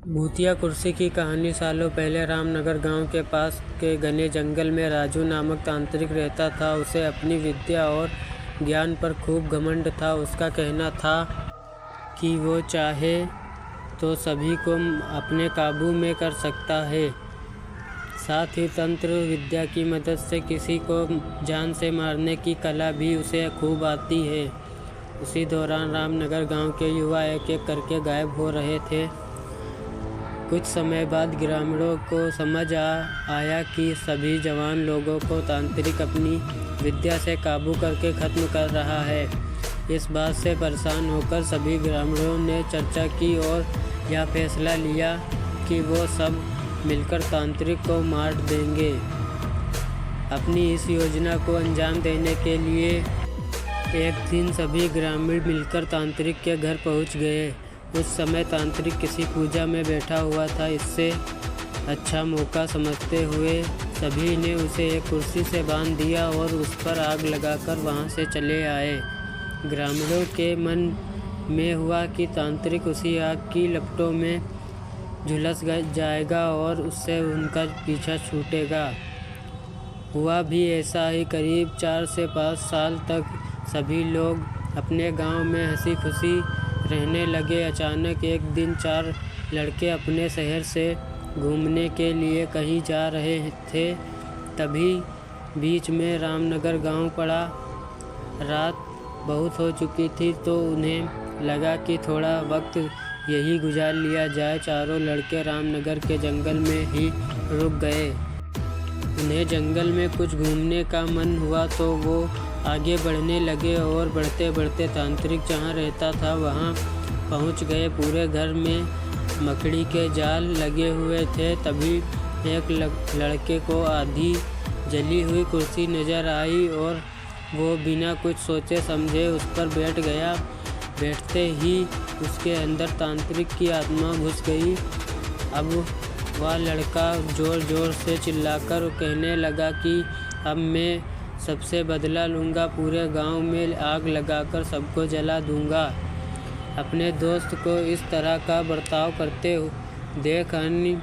भूतिया कुर्सी की कहानी। सालों पहले रामनगर गांव के पास के घने जंगल में राजू नामक तांत्रिक रहता था। उसे अपनी विद्या और ज्ञान पर खूब घमंड था। उसका कहना था कि वो चाहे तो सभी को अपने काबू में कर सकता है। साथ ही तंत्र विद्या की मदद से किसी को जान से मारने की कला भी उसे खूब आती है। उसी दौरान रामनगर गांव के युवा एक एक करके गायब हो रहे थे। कुछ समय बाद ग्रामीणों को समझ आया कि सभी जवान लोगों को तांत्रिक अपनी विद्या से काबू करके ख़त्म कर रहा है। इस बात से परेशान होकर सभी ग्रामीणों ने चर्चा की और यह फैसला लिया कि वो सब मिलकर तांत्रिक को मार देंगे। अपनी इस योजना को अंजाम देने के लिए एक दिन सभी ग्रामीण मिलकर तांत्रिक के घर पहुंच गए। उस समय तांत्रिक किसी पूजा में बैठा हुआ था। इससे अच्छा मौका समझते हुए सभी ने उसे एक कुर्सी से बांध दिया और उस पर आग लगाकर वहां से चले आए। ग्रामीणों के मन में हुआ कि तांत्रिक उसी आग की लपटों में झुलस जाएगा और उससे उनका पीछा छूटेगा। हुआ भी ऐसा ही। करीब 4 से 5 साल तक सभी लोग अपने गांव में हंसी खुशी रहने लगे। अचानक एक दिन 4 लड़के अपने शहर से घूमने के लिए कहीं जा रहे थे। तभी बीच में रामनगर गांव पड़ा। रात बहुत हो चुकी थी तो उन्हें लगा कि थोड़ा वक्त यही गुजार लिया जाए। चारों लड़के रामनगर के जंगल में ही रुक गए। उन्हें जंगल में कुछ घूमने का मन हुआ तो वो आगे बढ़ने लगे और बढ़ते बढ़ते तांत्रिक जहाँ रहता था वहाँ पहुँच गए। पूरे घर में मकड़ी के जाल लगे हुए थे। तभी एक लड़के को आधी जली हुई कुर्सी नज़र आई और वो बिना कुछ सोचे समझे उस पर बैठ गया। बैठते ही उसके अंदर तांत्रिक की आत्मा घुस गई। अब वह लड़का ज़ोर ज़ोर से चिल्लाकर कहने लगा कि अब मैं सबसे बदला लूँगा, पूरे गांव में आग लगाकर सबको जला दूँगा। अपने दोस्त को इस तरह का बर्ताव करते देख अन्य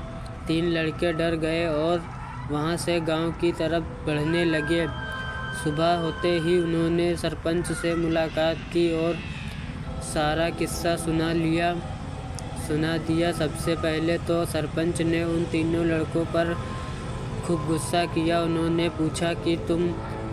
3 लड़के डर गए और वहां से गांव की तरफ बढ़ने लगे। सुबह होते ही उन्होंने सरपंच से मुलाकात की और सारा किस्सा सुना दिया। सबसे पहले तो सरपंच ने उन तीनों लड़कों पर खूब गुस्सा किया। उन्होंने पूछा कि तुम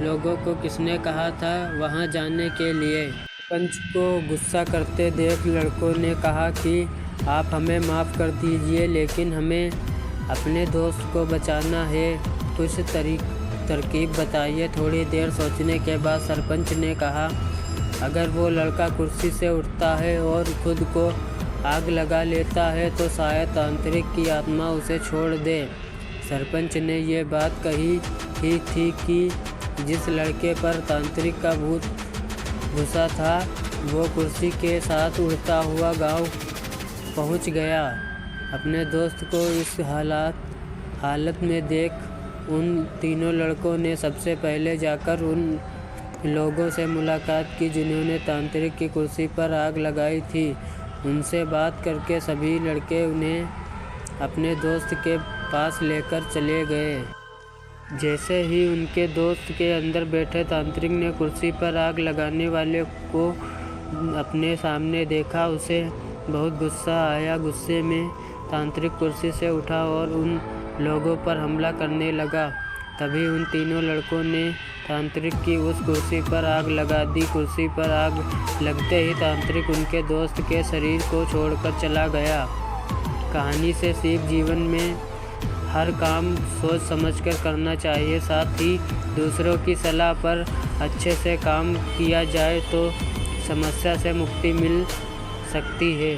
लोगों को किसने कहा था वहां जाने के लिए। सरपंच को गुस्सा करते देख लड़कों ने कहा कि आप हमें माफ़ कर दीजिए, लेकिन हमें अपने दोस्त को बचाना है। कुछ तरकीब बताइए। थोड़ी देर सोचने के बाद सरपंच ने कहा, अगर वो लड़का कुर्सी से उठता है और खुद को आग लगा लेता है तो शायद तांत्रिक की आत्मा उसे छोड़ दे। सरपंच ने ये बात कही ही थी कि जिस लड़के पर तांत्रिक का भूत घुसा था वो कुर्सी के साथ उड़ता हुआ गांव पहुंच गया। अपने दोस्त को इस हालत में देख उन तीनों लड़कों ने सबसे पहले जाकर उन लोगों से मुलाकात की जिन्होंने तांत्रिक की कुर्सी पर आग लगाई थी। उनसे बात करके सभी लड़के उन्हें अपने दोस्त के पास लेकर चले गए। जैसे ही उनके दोस्त के अंदर बैठे तांत्रिक ने कुर्सी पर आग लगाने वाले को अपने सामने देखा, उसे बहुत गुस्सा आया। गुस्से में तांत्रिक कुर्सी से उठा और उन लोगों पर हमला करने लगा। तभी उन तीनों लड़कों ने तांत्रिक की उस कुर्सी पर आग लगा दी। कुर्सी पर आग लगते ही तांत्रिक उनके दोस्त के शरीर को छोड़कर चला गया। कहानी से सीख, जीवन में हर काम सोच समझकर करना चाहिए। साथ ही दूसरों की सलाह पर अच्छे से काम किया जाए तो समस्या से मुक्ति मिल सकती है।